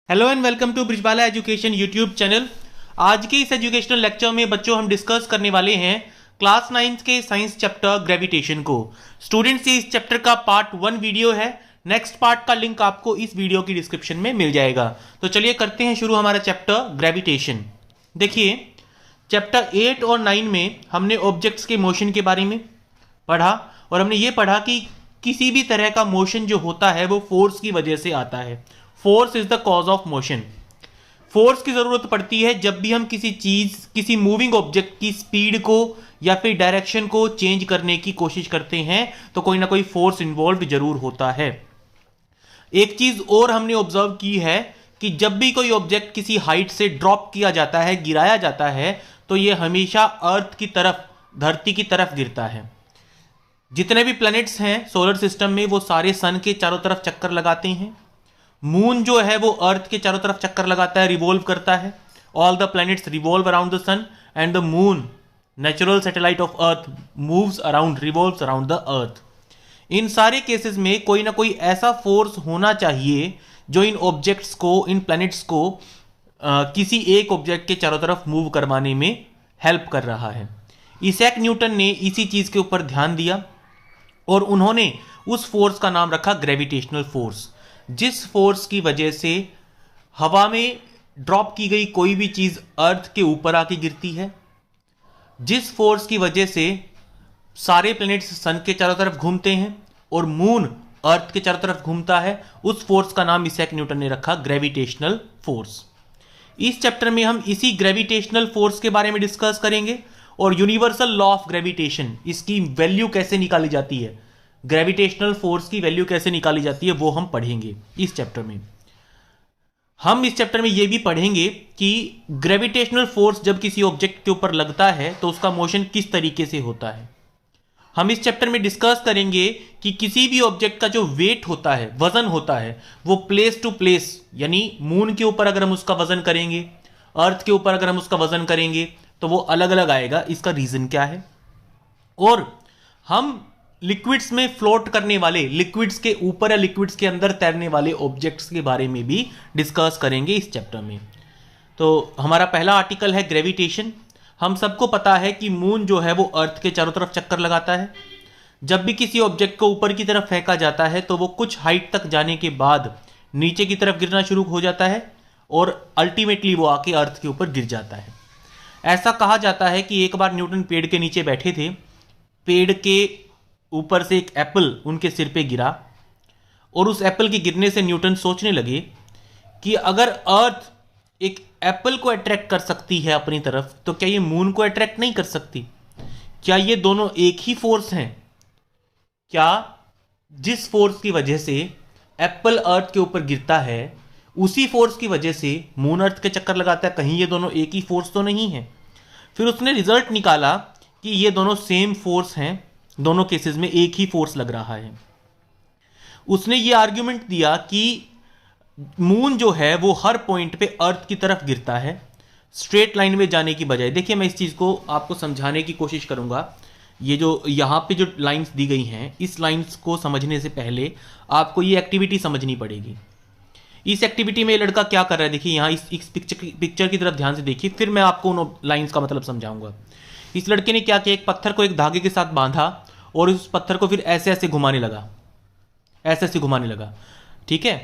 Hello and welcome to Brijbala education YouTube channel. आज के इस एजुकेशनल लेक्चर में बच्चों हम डिस्कस करने वाले हैं क्लास 9 के साइंस चैप्टर ग्रेविटेशन को। स्टूडेंट्स, ये इस चैप्टर का पार्ट 1 वीडियो है। नेक्स्ट पार्ट का लिंक आपको इस वीडियो की डिस्क्रिप्शन में मिल जाएगा। तो चलिए करते हैं शुरू हमारा चैप्टर ग्रेविटेशन। देखिए, चैप्टर 8 और 9 में हमने ऑब्जेक्ट्स के मोशन के बारे में पढ़ा और हमने ये पढ़ा कि किसी भी तरह का मोशन जो होता है वो फोर्स की वजह से आता है। Force is the cause of motion. Force की जरूरत पड़ती है जब भी हम किसी मूविंग ऑब्जेक्ट की स्पीड को या फिर डायरेक्शन को चेंज करने की कोशिश करते हैं तो कोई ना कोई फोर्स इन्वॉल्व जरूर होता है। एक चीज और हमने ऑब्जर्व की है कि जब भी कोई ऑब्जेक्ट किसी हाइट से ड्रॉप किया जाता है, गिराया जाता है, तो यह हमेशा अर्थ की तरफ, धरती की तरफ गिरता है। जितने भी प्लैनेट्स हैं सोलर सिस्टम में वो सारे सन के चारों तरफ चक्कर लगाते हैं। मून जो है वो अर्थ के चारों तरफ चक्कर लगाता है, रिवॉल्व करता है। All the planets revolve around the sun and the moon, natural satellite of earth, moves around, revolves around the earth. इन सारे केसेस में कोई ना कोई ऐसा फोर्स होना चाहिए जो इन ऑब्जेक्ट्स को, इन प्लैनेट्स को किसी एक ऑब्जेक्ट के चारों तरफ मूव करवाने में हेल्प कर रहा है। इसैक न्यूटन ने इसी चीज के ऊपर ध्यान दिया और उन्होंने उस फोर्स का नाम रखा ग्रेविटेशनल फोर्स। जिस फोर्स की वजह से हवा में ड्रॉप की गई कोई भी चीज अर्थ के ऊपर आके गिरती है, जिस फोर्स की वजह से सारे प्लैनेट्स सन के चारों तरफ घूमते हैं और मून अर्थ के चारों तरफ घूमता है, उस फोर्स का नाम इसैक न्यूटन ने रखा ग्रेविटेशनल फोर्स। इस चैप्टर में हम इसी ग्रेविटेशनल फोर्स के बारे में डिस्कस करेंगे और यूनिवर्सल लॉ ऑफ ग्रेविटेशन, इसकी वैल्यू कैसे निकाली जाती है, ग्रेविटेशनल फोर्स की वैल्यू कैसे निकाली जाती है, वो हम पढ़ेंगे इस चैप्टर में। हम इस चैप्टर में ये भी पढ़ेंगे कि ग्रेविटेशनल फोर्स जब किसी ऑब्जेक्ट के ऊपर लगता है तो उसका मोशन किस तरीके से होता है। हम इस चैप्टर में डिस्कस करेंगे कि किसी भी ऑब्जेक्ट का जो वेट होता है, वजन होता है, वो प्लेस टू प्लेस, यानी मून के ऊपर अगर हम उसका वजन करेंगे, अर्थ के ऊपर अगर हम उसका वजन करेंगे तो वो अलग अलग आएगा। इसका रीजन क्या है। और हम लिक्विड्स में फ्लोट करने वाले, लिक्विड्स के ऊपर या लिक्विड्स के अंदर तैरने वाले ऑब्जेक्ट्स के बारे में भी डिस्कस करेंगे इस चैप्टर में। तो हमारा पहला आर्टिकल है ग्रेविटेशन। हम सबको पता है कि मून जो है वो अर्थ के चारों तरफ चक्कर लगाता है। जब भी किसी ऑब्जेक्ट को ऊपर की तरफ फेंका जाता है तो वो कुछ हाइट तक जाने के बाद नीचे की तरफ गिरना शुरू हो जाता है और अल्टीमेटली वो आके अर्थ के ऊपर गिर जाता है। ऐसा कहा जाता है कि एक बार न्यूटन पेड़ के नीचे बैठे थे, पेड़ के ऊपर से एक एप्पल उनके सिर पे गिरा और उस एप्पल के गिरने से न्यूटन सोचने लगे कि अगर अर्थ एक एप्पल को अट्रैक्ट कर सकती है अपनी तरफ, तो क्या ये मून को अट्रैक्ट नहीं कर सकती? क्या ये दोनों एक ही फोर्स हैं? क्या जिस फोर्स की वजह से एप्पल अर्थ के ऊपर गिरता है उसी फोर्स की वजह से मून अर्थ के चक्कर लगाता है? कहीं ये दोनों एक ही फोर्स तो नहीं है। फिर उसने रिजल्ट निकाला कि ये दोनों सेम फोर्स हैं, दोनों केसेस में एक ही फोर्स लग रहा है। उसने ये आर्ग्यूमेंट दिया कि मून जो है वो हर पॉइंट पे अर्थ की तरफ गिरता है, स्ट्रेट लाइन में जाने की बजाय। देखिए, मैं इस चीज को आपको समझाने की कोशिश करूंगा। ये जो यहां पे जो लाइंस दी गई हैं, इस लाइंस को समझने से पहले आपको ये एक्टिविटी समझनी पड़ेगी। इस एक्टिविटी में ये लड़का क्या कर रहा है, देखिए यहां इस पिक्चर की तरफ ध्यान से देखिए, फिर मैं आपको उन लाइंस का मतलब समझाऊंगा। इस लड़के ने क्या किया, एक पत्थर को एक धागे के साथ बांधा और उस पत्थर को फिर ऐसे ऐसे घुमाने लगा, ऐसे ऐसे घुमाने लगा। ठीक है,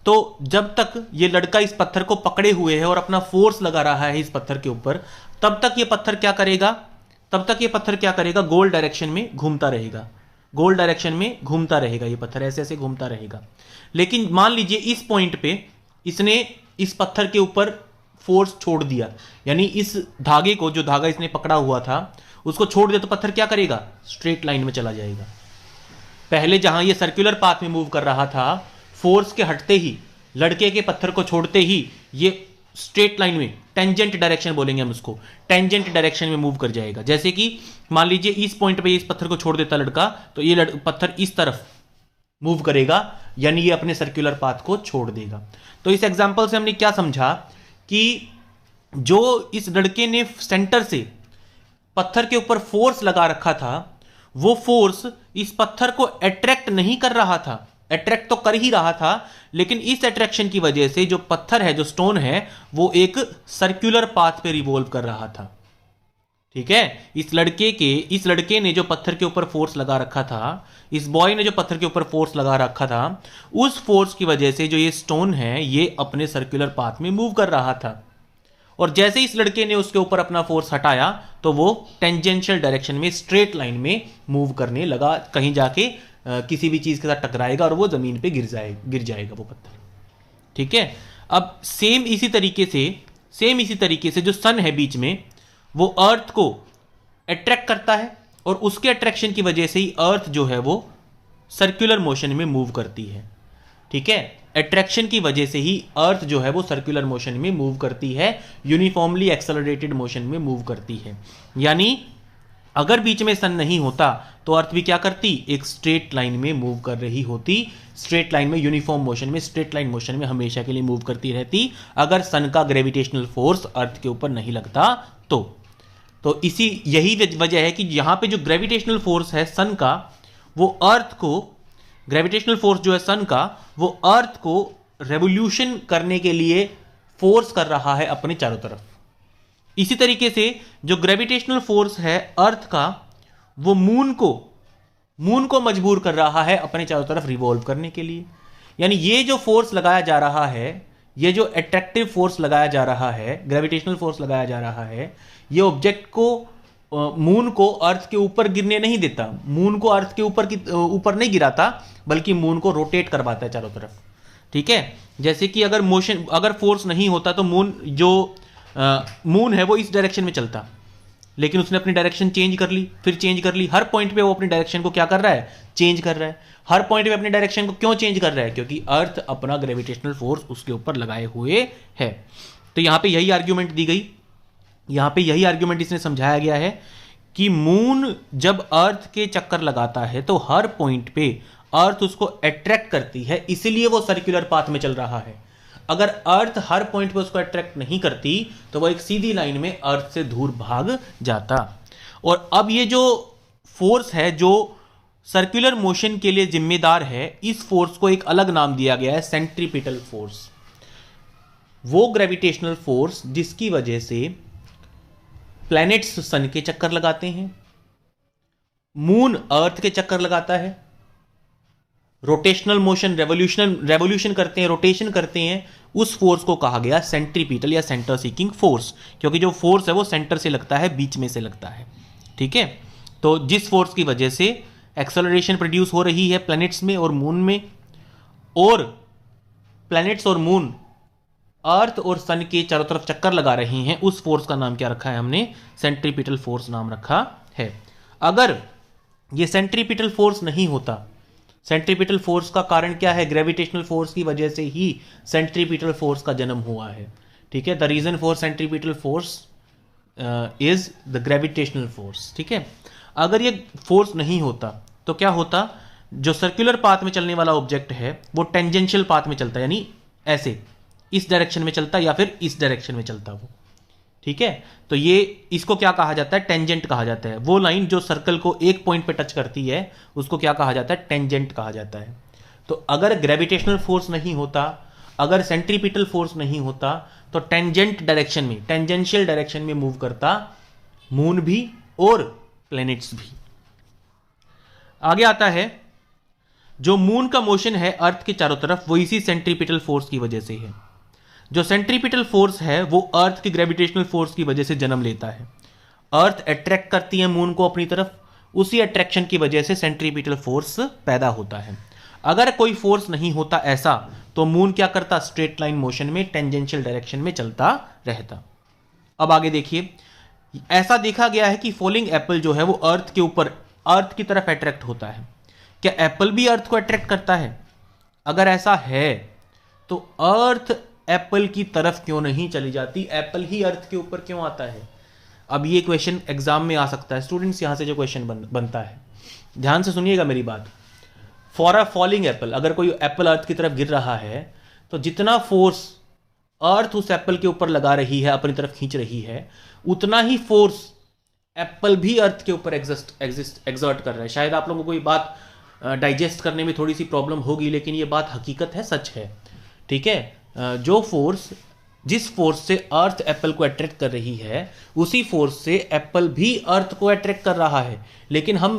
तो जब तक ये लड़का इस पत्थर को पकड़े हुए है और अपना फोर्स लगा रहा है इस पत्थर के ऊपर, तब तक ये पत्थर क्या करेगा, गोल डायरेक्शन में घूमता रहेगा, गोल डायरेक्शन में घूमता रहेगा। ये पत्थर ऐसे ऐसे घूमता रहेगा। लेकिन मान लीजिए इस पॉइंट पे इसने इस पत्थर के ऊपर फोर्स छोड़ दिया, यानी इस धागे को, जो धागा इसने पकड़ा हुआ था उसको छोड़ दिया, तो पत्थर क्या करेगा, स्ट्रेट लाइन में चला जाएगा। पहले जहां ये सर्कुलर पाथ में मूव कर रहा था, फोर्स के हटते ही, लड़के के पत्थर को छोड़ते ही ये स्ट्रेट लाइन में, टेंजेंट डायरेक्शन बोलेंगे हम उसको, टेंजेंट डायरेक्शन में मूव कर जाएगा। जैसे कि मान लीजिए इस पॉइंट पे इस पत्थर को छोड़ देता लड़का, तो ये पत्थर इस तरफ मूव करेगा, यानी ये अपने सर्कुलर पाथ को छोड़ देगा। तो इस एग्जांपल से हमने क्या समझा कि जो इस लड़के ने सेंटर से पत्थर के ऊपर फोर्स लगा रखा था, वो फोर्स इस पत्थर को अट्रैक्ट नहीं कर रहा था, अट्रैक्ट तो कर ही रहा था, लेकिन इस अट्रैक्शन की वजह से जो पत्थर है, जो स्टोन है, वो एक सर्कुलर पाथ पे रिवॉल्व कर रहा था। ठीक है, इस लड़के ने जो पत्थर के ऊपर फोर्स लगा रखा था, इस बॉय ने जो पत्थर के ऊपर फोर्स लगा रखा था, उस फोर्स की वजह से जो ये स्टोन है ये अपने सर्कुलर पाथ में मूव कर रहा था। और जैसे इस लड़के ने उसके ऊपर अपना फोर्स हटाया तो वो टेंजेंशियल डायरेक्शन में, स्ट्रेट लाइन में मूव करने लगा। कहीं जाके किसी भी चीज के साथ टकराएगा और वो जमीन पे गिर जाएगा वो पत्थर। ठीक है, अब सेम इसी तरीके से जो सन है बीच में, वो अर्थ को अट्रैक्ट करता है और उसके अट्रैक्शन की वजह से ही अर्थ जो है वो सर्कुलर मोशन में मूव करती है। ठीक है, अट्रैक्शन की वजह से ही अर्थ जो है वो सर्कुलर मोशन में मूव करती है, यूनिफॉर्मली एक्सेलरेटेड मोशन में मूव करती है। यानी अगर बीच में सन नहीं होता तो अर्थ भी क्या करती, एक स्ट्रेट लाइन में मूव कर रही होती, स्ट्रेट लाइन में, यूनिफॉर्म मोशन में, स्ट्रेट लाइन मोशन में हमेशा के लिए मूव करती रहती, अगर सन का ग्रेविटेशनल फोर्स अर्थ के ऊपर नहीं लगता तो यही वजह है कि यहां पे जो ग्रेविटेशनल फोर्स है सन का, वो अर्थ को, ग्रेविटेशनल फोर्स जो है सन का, वो अर्थ को रेवोल्यूशन करने के लिए फोर्स कर रहा है अपने चारों तरफ। इसी तरीके से जो ग्रेविटेशनल फोर्स है अर्थ का, वो मून को मजबूर कर रहा है अपने चारों तरफ रिवॉल्व करने के लिए। यानी ये जो फोर्स लगाया जा रहा है, ये जो अट्रैक्टिव फोर्स लगाया जा रहा है, ग्रेविटेशनल फोर्स लगाया जा रहा है, ये ऑब्जेक्ट को, मून को अर्थ के ऊपर गिरने नहीं देता, मून को अर्थ के ऊपर नहीं गिराता, बल्कि मून को रोटेट करवाता है चारों तरफ। ठीक है, जैसे कि अगर फोर्स नहीं होता तो मून है वो इस डायरेक्शन में चलता, लेकिन उसने अपनी डायरेक्शन चेंज कर ली, हर पॉइंट पे वो अपनी डायरेक्शन को क्या कर रहा है, चेंज कर रहा है। हर पॉइंट पे अपनी डायरेक्शन को क्यों चेंज कर रहा है, क्योंकि अर्थ अपना ग्रेविटेशनल फोर्स उसके ऊपर लगाए हुए है। तो यहां पे यही आर्ग्यूमेंट दी गई, यहां पे यही आर्ग्यूमेंट इसने समझाया गया है कि मून जब अर्थ के चक्कर लगाता है तो हर पॉइंट पे अर्थ उसको अट्रैक्ट करती है, इसलिए वो सर्कुलर पाथ में चल रहा है। अगर अर्थ हर पॉइंट पे उसको अट्रैक्ट नहीं करती तो वो एक सीधी लाइन में अर्थ से दूर भाग जाता। और अब ये जो फोर्स है जो सर्कुलर मोशन के लिए जिम्मेदार है, इस फोर्स को एक अलग नाम दिया गया है, सेंट्रीपिटल फोर्स। वो ग्रेविटेशनल फोर्स जिसकी वजह से प्लैनेट्स सन के चक्कर लगाते हैं, मून अर्थ के चक्कर लगाता है, रोटेशनल मोशन, रेवोल्यूशन करते हैं, रोटेशन करते हैं, उस फोर्स को कहा गया सेंट्रीपिटल या सेंटर सीकिंग फोर्स, क्योंकि जो फोर्स है वो सेंटर से लगता है, बीच में से लगता है। ठीक है, तो जिस फोर्स की वजह से एक्सेलरेशन प्रोड्यूस हो रही है प्लैनेट्स में और मून में, और प्लैनेट्स और मून अर्थ और सन के चारों तरफ चक्कर लगा रही हैं, उस फोर्स का नाम क्या रखा है हमने, सेंट्रीपिटल फोर्स नाम रखा है। अगर ये सेंट्रीपिटल फोर्स नहीं होता, सेंट्रीपिटल फोर्स का कारण क्या है, ग्रेविटेशनल फोर्स की वजह से ही सेंट्रीपिटल फोर्स का जन्म हुआ है। ठीक है, the reason for centripetal force is the gravitational force. ठीक है, अगर ये फोर्स नहीं होता तो क्या होता, जो सर्कुलर पाथ में चलने वाला ऑब्जेक्ट है वो टेंजेंशियल पाथ में चलता, यानी ऐसे इस डायरेक्शन में चलता या फिर इस डायरेक्शन में चलता वो। ठीक है, तो ये इसको क्या कहा जाता है, टेंजेंट कहा जाता है। वो लाइन जो सर्कल को एक पॉइंट पे टच करती है उसको क्या कहा जाता है, टेंजेंट कहा जाता है। तो अगर ग्रेविटेशनल फोर्स नहीं होता, अगर सेंट्रीपिटल फोर्स नहीं होता, तो टेंजेंट डायरेक्शन में, टेंजेंशियल डायरेक्शन में मूव करता मून भी और प्लैनेट्स भी। आगे आता है, जो मून का मोशन है अर्थ के चारों तरफ, वो इसी सेंट्रीपिटल फोर्स की वजह से है। जो सेंट्रीपिटल फोर्स है वो अर्थ की ग्रेविटेशनल फोर्स की वजह से जन्म लेता है। अर्थ अट्रैक्ट करती है मून को अपनी तरफ, उसी अट्रैक्शन की वजह से सेंट्रीपिटल फोर्स पैदा होता है। अगर कोई फोर्स नहीं होता ऐसा, तो मून क्या करता, स्ट्रेट लाइन मोशन में, टेंजेंशियल डायरेक्शन में चलता रहता। अब आगे देखिए, ऐसा देखा गया है कि फॉलिंग एप्पल जो है वो अर्थ के ऊपर, अर्थ की तरफ अट्रैक्ट होता है। क्या एप्पल भी अर्थ को अट्रैक्ट करता है? अगर ऐसा है तो अर्थ एप्पल की तरफ क्यों नहीं चली जाती, एप्पल ही अर्थ के ऊपर क्यों आता है? अब ये क्वेश्चन एग्जाम में आ सकता है स्टूडेंट्स, यहां से जो क्वेश्चन बनता है, ध्यान से सुनिएगा मेरी बात। फॉर अ फॉलिंग एप्पल, अगर कोई एप्पल अर्थ की तरफ गिर रहा है तो जितना फोर्स अर्थ उस एप्पल के ऊपर लगा रही है, अपनी तरफ खींच रही है, उतना ही फोर्स एप्पल भी अर्थ के ऊपर एग्जर्ट कर रहा है। शायद आप लोगों को ये बात डाइजेस्ट करने में थोड़ी सी प्रॉब्लम होगी, लेकिन ये बात हकीकत है, सच है। ठीक है, जिस फोर्स से अर्थ एप्पल को अट्रैक्ट कर रही है, उसी फोर्स से एप्पल भी अर्थ को अट्रैक्ट कर रहा है। लेकिन हम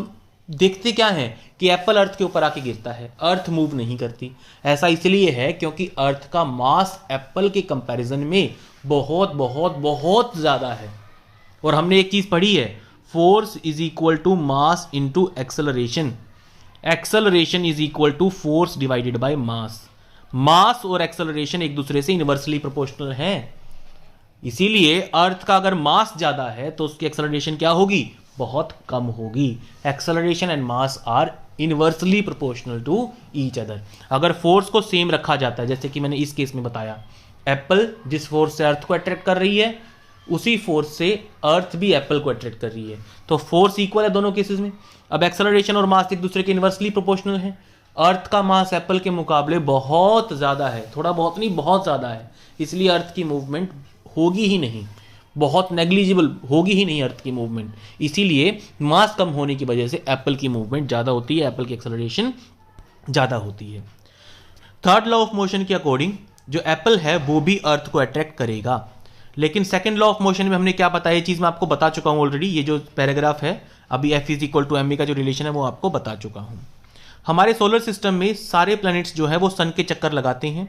देखते क्या हैं कि एप्पल अर्थ के ऊपर आके गिरता है, अर्थ मूव नहीं करती। ऐसा इसलिए है क्योंकि अर्थ का मास एप्पल के कंपैरिजन में बहुत बहुत बहुत ज़्यादा है। और हमने एक चीज़ पढ़ी है, force is equal to mass into acceleration. Acceleration is equal to force divided by mass. Mass और एक्सेलरेशन एक दूसरे से इनवर्सली प्रोपोर्शनल हैं। इसीलिए अर्थ का अगर मास ज़्यादा है तो उसकी एक्सेलरेशन क्या होगी? बहुत कम होगी। Acceleration and mass are inversely proportional to each other. अगर फोर्स को सेम रखा जाता है, जैसे कि मैंने इस केस में बताया, एप्पल जिस फोर्स से अर्थ को अट्रैक्ट कर रही है, उसी फोर्स से अर्थ भी एप्पल को अट्रैक्ट कर रही है, तो फोर्स इक्वल है दोनों केसेस में। अब एक्सेलरेशन और मास एक दूसरे के इनवर्सली प्रोपोर्शनल है। अर्थ का मास एप्पल के मुकाबले बहुत ज़्यादा है, थोड़ा बहुत नहीं, बहुत ज़्यादा है। इसलिए अर्थ की मूवमेंट होगी ही नहीं, बहुत नेग्लिजिबल होगी ही नहीं अर्थ की मूवमेंट। इसीलिए मास कम होने की वजह से एप्पल की मूवमेंट ज़्यादा होती है, एप्पल की एक्सेलरेशन ज़्यादा होती है। थर्ड लॉ ऑफ मोशन के अकॉर्डिंग जो एप्पल है वो भी अर्थ को अट्रैक्ट करेगा। लेकिन सेकंड लॉ ऑफ मोशन में हमने क्या बताया, ये चीज़ मैं आपको बता चुका हूँ ऑलरेडी। ये जो पैराग्राफ है अभी F is equal to M का जो रिलेशन है वो आपको बता चुका हूँ। हमारे सोलर सिस्टम में सारे प्लैनेट्स जो है वो सन के चक्कर लगाते हैं।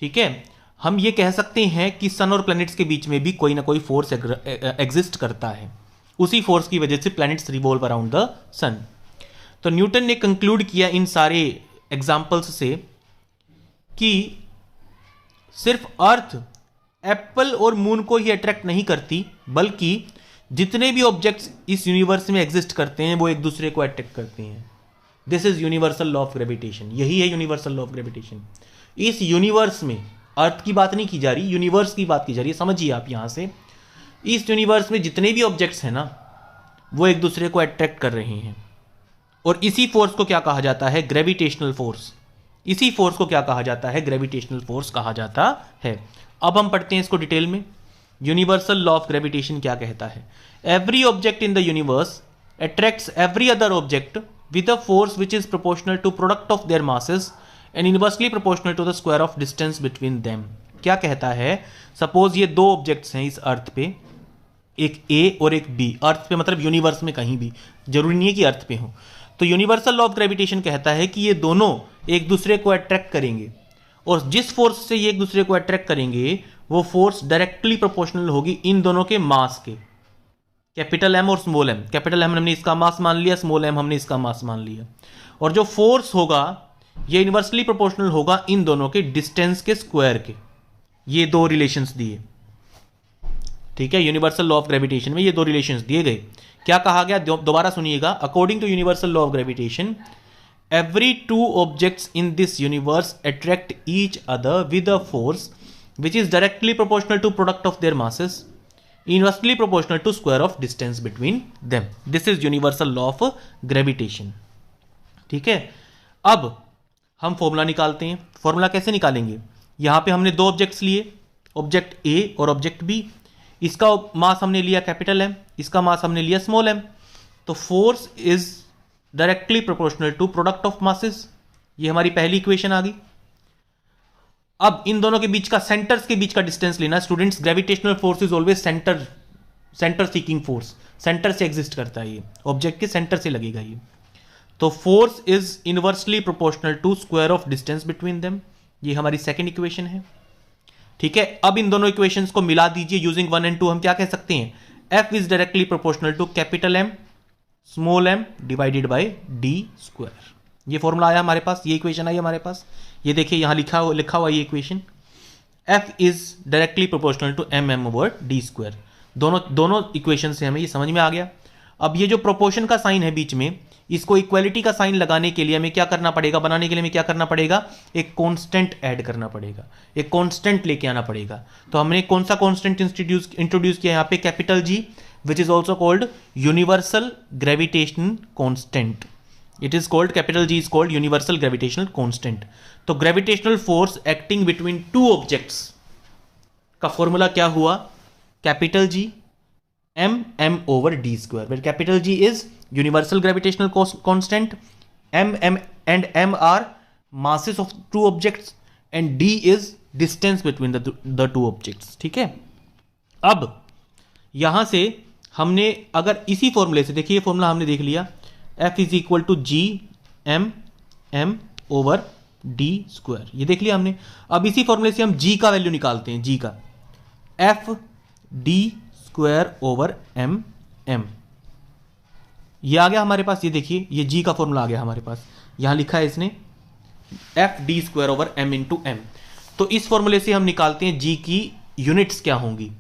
ठीक है, हम ये कह सकते हैं कि सन और प्लैनेट्स के बीच में भी कोई ना कोई फोर्स एग्जिस्ट करता है। उसी फोर्स की वजह से प्लैनेट्स रिवॉल्व अराउंड द सन। तो न्यूटन ने कंक्लूड किया इन सारे एग्जाम्पल्स से कि सिर्फ अर्थ एप्पल और मून को ही अट्रैक्ट नहीं करती, बल्कि जितने भी ऑब्जेक्ट्स इस यूनिवर्स में एग्जिस्ट करते हैं वो एक दूसरे को अट्रैक्ट करते हैं। This is universal law of gravitation. यही है यूनिवर्सल लॉ ऑफ ग्रेविटेशन। इस यूनिवर्स में अर्थ की बात नहीं की जा रही, यूनिवर्स की बात की जा रही है। समझिए आप यहां से, इस यूनिवर्स में जितने भी ऑब्जेक्ट्स हैं ना, वो एक दूसरे को अट्रैक्ट कर रहे हैं। और इसी फोर्स को क्या कहा जाता है? Gravitational force. इसी फोर्स को क्या कहा जाता है? ग्रेविटेशनल फोर्स कहा जाता है। अब हम पढ़ते हैं इसको डिटेल में। यूनिवर्सल लॉ ऑफ ग्रेविटेशन क्या कहता है? Every object in the universe attracts every other object with a force which is proportional to product of their masses and inversely proportional to the square of distance between them। क्या कहता है? Suppose ये दो objects हैं इस अर्थ पे, एक A और एक B। अर्थ पे मतलब यूनिवर्स में कहीं भी, जरूरी नहीं है कि अर्थ पे हो। तो यूनिवर्सल लॉ ऑफ ग्रेविटेशन कहता है कि ये दोनों एक दूसरे को अट्रैक्ट करेंगे, और जिस फोर्स से ये एक दूसरे को अट्रैक्ट करेंगे वो फोर्स डायरेक्टली प्रोपोर्शनल होगी इन दोनों के मास के, कैपिटल एम और स्मॉल एम। कैपिटल एम हमने इसका मास मान लिया, स्मॉल एम हमने इसका मास मान लिया। और जो फोर्स होगा ये इनवर्सली प्रोपोर्शनल होगा इन दोनों के डिस्टेंस के स्क्वायर के। ये दो रिलेशंस दिए, ठीक है, यूनिवर्सल लॉ ऑफ ग्रेविटेशन में ये दो रिलेशंस दिए गए। क्या कहा गया? दोबारा सुनिएगा। According to universal law of gravitation, every two objects in this universe attract each other with a force which is directly proportional to product of their masses, inversely proportional to square of distance between them। This is universal law of gravitation। ठीक है, अब हम formula निकालते हैं। Formula कैसे निकालेंगे? यहां पे हमने दो ऑब्जेक्ट्स लिए, ऑब्जेक्ट A और ऑब्जेक्ट B। इसका मास हमने लिया कैपिटल M, इसका मास हमने लिया स्मॉल m। तो force is directly proportional to product of masses. ये हमारी पहली इक्वेशन आ गई। अब इन दोनों के बीच का, सेंटर्स के बीच का डिस्टेंस लेना। Students, gravitational force is always centre seeking force. Centre से एग्जिस्ट करता है, ये ऑब्जेक्ट के सेंटर से लगेगा ये। तो force is inversely proportional to square of distance between them. ये हमारी सेकंड इक्वेशन है। ठीक है, अब इन दोनों इक्वेशंस को मिला दीजिए यूजिंग 1 and 2। हम क्या कह सकते हैं? F is directly proportional to capital M small m divided by d square. ये फॉर्मूला आया हमारे पास, ये इक्वेशन आई हमारे पास। ये देखिए यहां लिखा हुआ ये equation, F is directly proportional to mm over d square. दोनों इक्वेशन से हमें ये समझ में आ गया। अब ये जो प्रोपोर्शन का साइन है बीच में, इसको इक्वालिटी का साइन लगाने के लिए हमें क्या करना पड़ेगा? बनाने के लिए हमें क्या करना पड़ेगा? एक कांस्टेंट ऐड करना पड़ेगा, एक कांस्टेंट लेके आना पड़ेगा। तो हमने कौन सा कांस्टेंट इंट्रोड्यूस किया यहाँ पे? Capital G, which is also called universal gravitation constant. It is called, capital G is called universal gravitational constant. तो gravitational force acting between two objects का फॉर्मूला क्या हुआ? Capital G m m over d square, where capital G is universal gravitational constant, m and m are masses of two objects and d is distance between the two objects. ठीक है, अब यहां से हमने अगर इसी फॉर्मूले से, देखिए ये फॉर्मूला हमने देख लिया, F is equal to G M M over D square, ये देख लिया हमने. अब इसी फॉर्मूले से हम g का वैल्यू निकालते हैं, g का F D square over M M, ये आ गया हमारे पास. ये देखिए ये g का फॉर्मूला आ गया हमारे पास, यहां लिखा है इसने F D square over m into M. तो इस फॉर्मूले से हम निकालते हैं g की यूनिट्स क्या होंगी.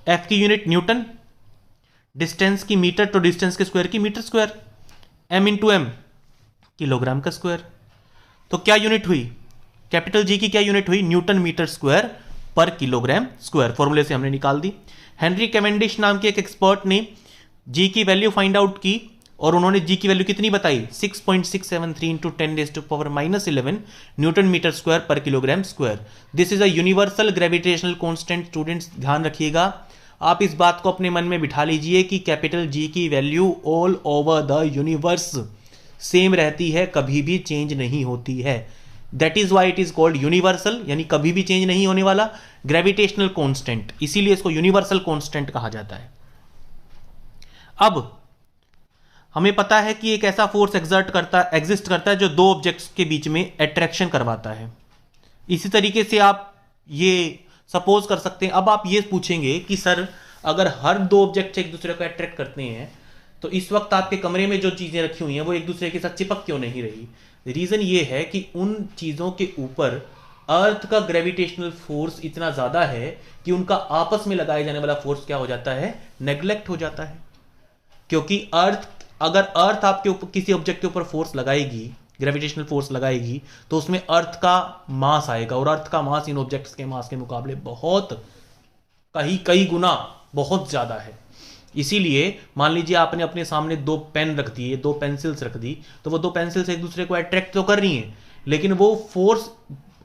F की यूनिट न्यूटन, डिस्टेंस की मीटर, तो डिस्टेंस के स्क्वायर की metre square, m into M kilogram का स्क्वायर. तो क्या यूनिट हुई, कैपिटल जी की क्या यूनिट हुई, न्यूटन मीटर स्क्वायर पर किलोग्राम स्क्वायर. फॉर्मूले से हमने निकाल दी. हेनरी कैवेंडिश नाम के एक एक्सपर्ट ने जी की वैल्यू फाइंड आउट की और उन्होंने जी की वैल्यू कितनी बताई, 6.673 इंटू 10⁻⁻11 न्यूटन मीटर स्क्वायर पर kilogram square. This is a universal gravitational constant. Students ध्यान रखिएगा, आप इस बात को अपने मन में बिठा लीजिए कि कैपिटल जी की value all over the universe same रहती है, कभी भी चेंज नहीं होती है. That is why it is called universal, यानी कभी भी चेंज नहीं होने वाला ग्रेविटेशनल कांस्टेंट, इसीलिए इसको यूनिवर्सल कांस्टेंट कहा जाता है. अब हमें पता है कि एक ऐसा फोर्स एग्जिस्ट करता है जो दो ऑब्जेक्ट्स के बीच में अट्रैक्शन करवाता है. इसी तरीके से आप ये सपोज कर सकते हैं. अब आप ये पूछेंगे कि सर अगर हर दो ऑब्जेक्ट एक दूसरे को अट्रैक्ट करते हैं तो इस वक्त आपके कमरे में जो चीजें रखी हुई हैं वो एक दूसरे के साथ चिपक क्यों नहीं रही. रीजन ये है कि उन चीजों के ऊपर अर्थ का ग्रेविटेशनल फोर्स इतना ज्यादा है कि उनका आपस में लगाए जाने वाला फोर्स क्या हो जाता है, नेग्लेक्ट हो जाता है. क्योंकि अगर अर्थ आपके ऊपर किसी ऑब्जेक्ट के ऊपर फोर्स लगाएगी, ग्रेविटेशनल फोर्स लगाएगी, तो उसमें अर्थ का मास आएगा और अर्थ का मास इन ऑब्जेक्ट्स के मास के मुकाबले बहुत कई गुना बहुत ज्यादा है. इसीलिए मान लीजिए आपने अपने सामने दो पेन रख दिए, दो पेंसिल्स रख दी, तो वो दो पेंसिल्स एक दूसरे को अट्रैक्ट तो कर रही हैं, लेकिन वो फोर्स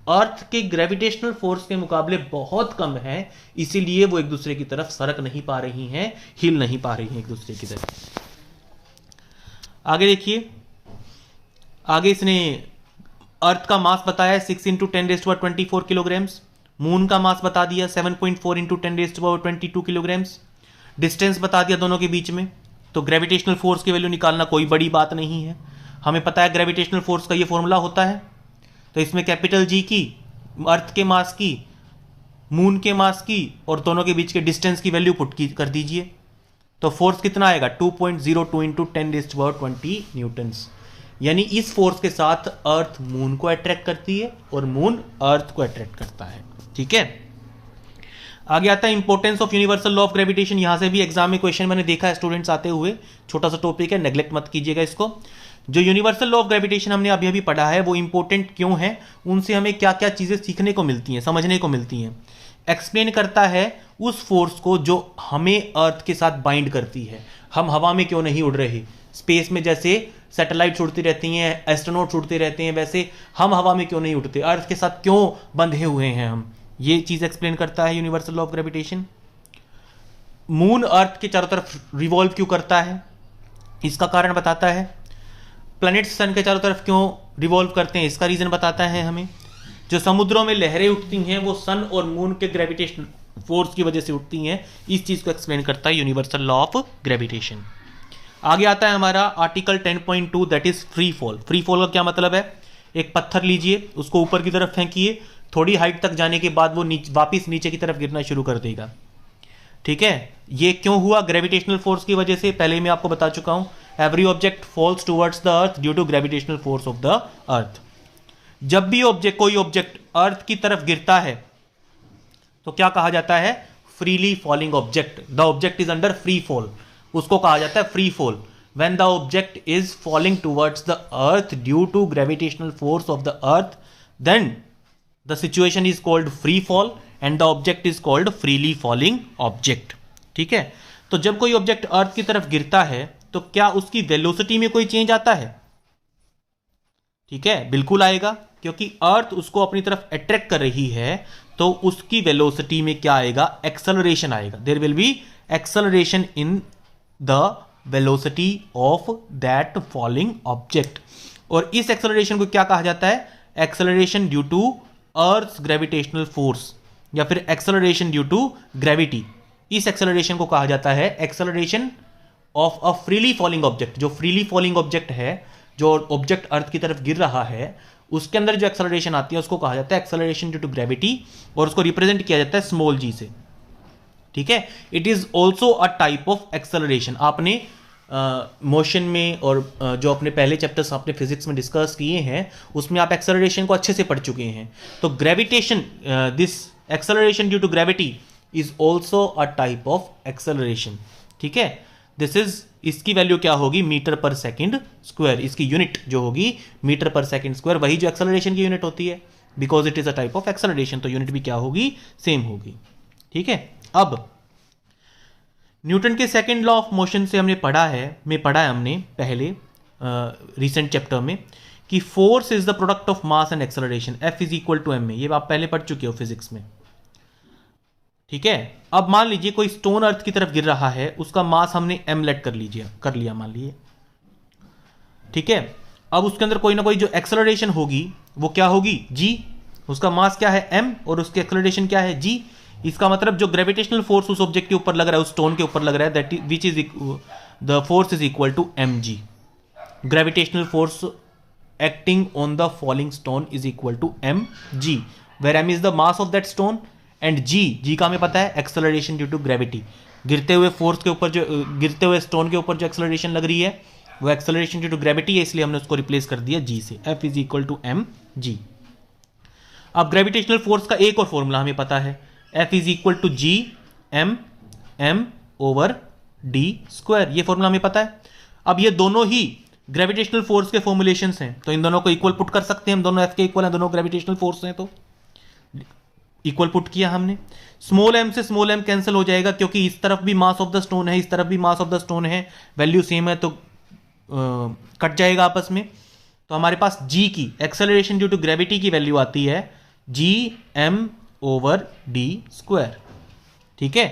अर्थ के ग्रेविटेशनल फोर्स के मुकाबले बहुत कम है, इसीलिए वो एक दूसरे की तरफ सरक नहीं पा रही हैं, हिल नहीं पा रही हैं एक दूसरे की तरफ. आगे देखिए, आगे इसने अर्थ का मास बताया 6 इंटू 10⁻24 किलोग्राम्स, मून का मास बता दिया 7.4 इंटू 10⁻22 किलोग्राम्स, डिस्टेंस बता दिया दोनों के बीच में. तो ग्रेविटेशनल फोर्स की वैल्यू निकालना कोई बड़ी बात नहीं है, हमें पता है ग्रेविटेशनल फोर्स का ये फॉर्मूला होता है. तो इसमें कैपिटल जी की, अर्थ के मास की, मून के मास की और दोनों के बीच के डिस्टेंस की वैल्यू पुट कर दीजिए. तो फोर्स कितना आएगा, 2.02 इंटू 10⁻20 न्यूटन्स. यानी इस फोर्स के साथ अर्थ मून को अट्रैक्ट करती है और मून अर्थ को अट्रैक्ट करता है. ठीक है, आगे आता है importance of universal law of gravitation. यहां से भी एग्जाम में क्वेश्चन मैंने देखा है स्टूडेंट्स आते हुए, छोटा सा टॉपिक है, नेग्लेक्ट मत कीजिएगा इसको. जो यूनिवर्सल लॉ ऑफ ग्रेविटेशन हमने अभी पढ़ा है वो इंपॉर्टेंट क्यों है, उनसे हमें क्या क्या चीजें सीखने को मिलती हैं, समझने को मिलती हैं. एक्सप्लेन करता है उस फोर्स को जो हमें अर्थ के साथ बाइंड करती है. हम हवा में क्यों नहीं उड़ रहे, स्पेस में जैसे सैटेलाइट उड़ती रहती हैं, एस्ट्रोनॉट्स उड़ते रहते हैं, वैसे हम हवा में क्यों नहीं उड़ते, अर्थ के साथ क्यों बंधे हुए हैं हम, ये चीज एक्सप्लेन करता है universal law of gravitation. Moon earth के चारों तरफ रिवॉल्व क्यों करता है, इसका कारण बताता है. प्लैनेट्स सन के चारों तरफ क्यों रिवॉल्व करते हैं, इसका रीजन बताता है हमें. जो समुद्रों में लहरें उठती हैं वो सन और मून के ग्रेविटेशनल फोर्स की वजह से उठती हैं, इस चीज को एक्सप्लेन करता है यूनिवर्सल लॉ ऑफ ग्रेविटेशन. आगे आता है हमारा article 10.2 that is free fall. Free fall का क्या मतलब है, एक पत्थर लीजिए, उसको ऊपर की तरफ फेंकिए, थोड़ी हाइट तक जाने के बाद वो वापिस नीचे की तरफ गिरना शुरू कर देगा. ठीक है, ये क्यों हुआ, ग्रेविटेशनल फोर्स की वजह से. पहले मैं आपको बता चुका हूं, every object falls towards the earth due to gravitational force of the earth. जब भी कोई ऑब्जेक्ट अर्थ की तरफ गिरता है तो क्या कहा जाता है, freely falling object. The object is under free fall, उसको कहा जाता है free fall. When the object is falling towards the earth due to gravitational force of the earth, then the situation is called free fall and the object is called freely falling object. ठीक है, तो जब कोई object अर्थ की तरफ गिरता है तो क्या उसकी वेलोसिटी में कोई चेंज आता है, ठीक है, बिल्कुल आएगा, क्योंकि अर्थ उसको अपनी तरफ अट्रैक्ट कर रही है, तो उसकी वेलोसिटी में क्या आएगा, एक्सेलरेशन आएगा. There will be acceleration in the velocity of that falling object. और इस एक्सेलरेशन को क्या कहा जाता है? Acceleration due to earth gravitational force या फिर एक्सेलरेशन ड्यू टू ग्रेविटी। इस एक्सेलरेशन को कहा जाता है acceleration of a freely falling object. जो फ्रीली फॉलिंग ऑब्जेक्ट है, जो ऑब्जेक्ट अर्थ की तरफ गिर रहा है, उसके अंदर जो एक्सेलरेशन आती है उसको कहा जाता है एक्सेलरेशन ड्यू टू ग्रेविटी, और उसको रिप्रेजेंट किया जाता है स्मॉल जी से। ठीक है, it is also a type of acceleration. आपने मोशन में और जो अपने पहले चैप्टर्स आपने फिजिक्स में डिस्कस किए हैं उसमें आप एक्सेलरेशन को अच्छे से पढ़ चुके हैं। तो gravitation, this acceleration due to gravity is also a type of acceleration. ठीक है, दिस इज, इसकी वैल्यू क्या होगी? Metre per second square. इसकी यूनिट जो होगी मीटर पर सेकंड स्क्वायर, वही जो एक्सेलरेशन की यूनिट होती है, because it is a type of acceleration, तो यूनिट भी क्या होगी? सेम होगी। ठीक है, अब न्यूटन के सेकंड लॉ ऑफ मोशन से हमने पढ़ा है हमने पहले रिसेंट चैप्टर में कि force is the product of mass and acceleration, F is equal to M में। ये आप पहले पढ़ चुके हो फिजिक्स में। ठीक है, अब मान लीजिए कोई स्टोन अर्थ की तरफ गिर रहा है, उसका मास हमने एम लेट कर लिया मान लीजिए। ठीक है, अब उसके अंदर कोई ना कोई जो एक्सेलरेशन होगी वो क्या होगी? जी। उसका मास क्या है? एम, और उसकी एक्सेलरेशन क्या है? जी। इसका मतलब जो ग्रेविटेशनल फोर्स उस ऑब्जेक्ट के ऊपर लग रहा है, उस स्टोन के ऊपर लग रहा है, that which is the force is equal to M g. Gravitational force acting on the falling stone is equal to M g, where m is the mass of that stone and g का हमें पता है acceleration due to gravity. गिरते हुए force के ऊपर जो, गिरते हुए स्टोन के ऊपर जो एक्सेलरेशन लग रही है वो एक्सेलरेशन ड्यू टू ग्रेविटी है, इसलिए हमने उसको रिप्लेस कर दिया जी से, F is equal to M G. अब ग्रेविटेशनल फोर्स का एक और फॉर्मूला हमें पता है, F is equal to G M over D square. ये फॉर्मूला हमें पता है। अब ये दोनों ही ग्रेविटेशनल फोर्स के फॉर्मुलेशंस हैं, तो इन दोनों को इक्वल पुट कर सकते हैं हम। दोनों एफ के इक्वल हैं, दोनों ग्रेविटेशनल फोर्स हैं, तो इक्वल पुट किया हमने। स्मॉल एम से स्मॉल एम कैंसिल हो जाएगा, क्योंकि इस तरफ भी मास ऑफ द स्टोन है, इस तरफ भी मास ऑफ द स्टोन है, वैल्यू सेम है, तो कट जाएगा आपस में। तो हमारे पास जी की एक्सेलरेशन ड्यू टू ग्रेविटी की वैल्यू आती है G M over D square. ठीक है,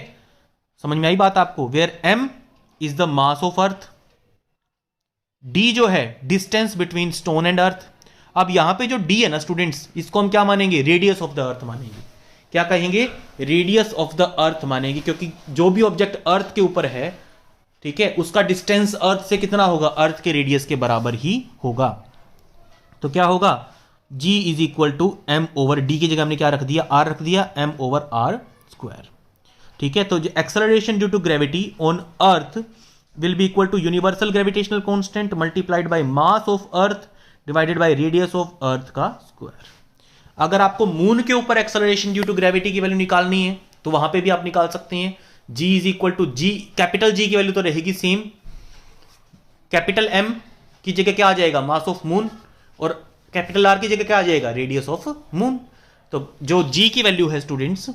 समझ में आई बात आपको? Where M is the mass of earth, D जो है distance between stone and earth. अब यहां पे जो डी है ना स्टूडेंट्स, इसको हम क्या मानेंगे? रेडियस ऑफ द अर्थ मानेंगे। क्या कहेंगे? रेडियस ऑफ द अर्थ मानेंगे, क्योंकि जो भी ऑब्जेक्ट अर्थ के ऊपर है, ठीक है, उसका डिस्टेंस अर्थ से कितना होगा? अर्थ के रेडियस के बराबर ही होगा। तो क्या होगा? G is equal to M over D की जगह हमने क्या रख दिया? R रख दिया, एम ओवर आर स्क्वायर। ठीक है, तो acceleration due to gravity on earth will be equal to universal gravitational constant multiplied by mass of earth divided by radius of earth का स्क्वायर। अगर आपको मून के ऊपर एक्सेलरेशन ड्यू टू ग्रेविटी की value निकालनी है तो वहां पे भी आप निकाल सकते हैं। G is equal to G, capital G की वैल्यू तो रहेगी सेम, कैपिटल M की जगह क्या आ जाएगा? मास ऑफ मून, और कैपिटल R की जगह क्या आ जाएगा? Radius of moon. तो जो G की वैल्यू है स्टूडेंट्स,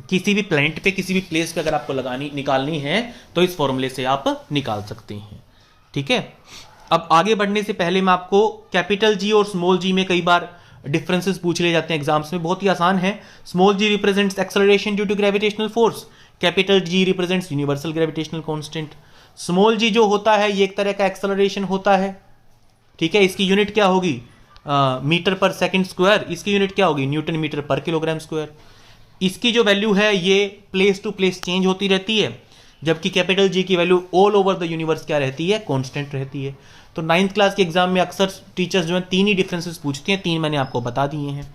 किसी भी प्लैनेट पे, किसी भी प्लेस पे अगर आपको निकालनी है तो इस फॉर्मूले से आप निकाल सकते हैं। ठीक है, अब आगे बढ़ने से पहले मैं आपको कैपिटल G और स्मॉल g में कई बार डिफरेंसेस पूछ ले जाते हैं एग्जाम्स में, बहुत ही आसान है। Small g represents acceleration due to gravitational force, capital G represents universal gravitational constant. Small g जो होता है ये एक तरह का एक्सेलरेशन होता है। ठीक है, इसकी यूनिट क्या होगी? Metre per second square. इसकी यूनिट क्या होगी? न्यूटन मीटर पर किलोग्राम स्क्वायर। इसकी जो वैल्यू है ये प्लेस टू प्लेस चेंज होती रहती है, जबकि कैपिटल G की value all over the universe क्या रहती है? कांस्टेंट रहती है। तो 9th क्लास के एग्जाम में अक्सर टीचर्स जो है 3 ही डिफरेंसेस पूछती हैं, 3 मैंने आपको बता दिए हैं।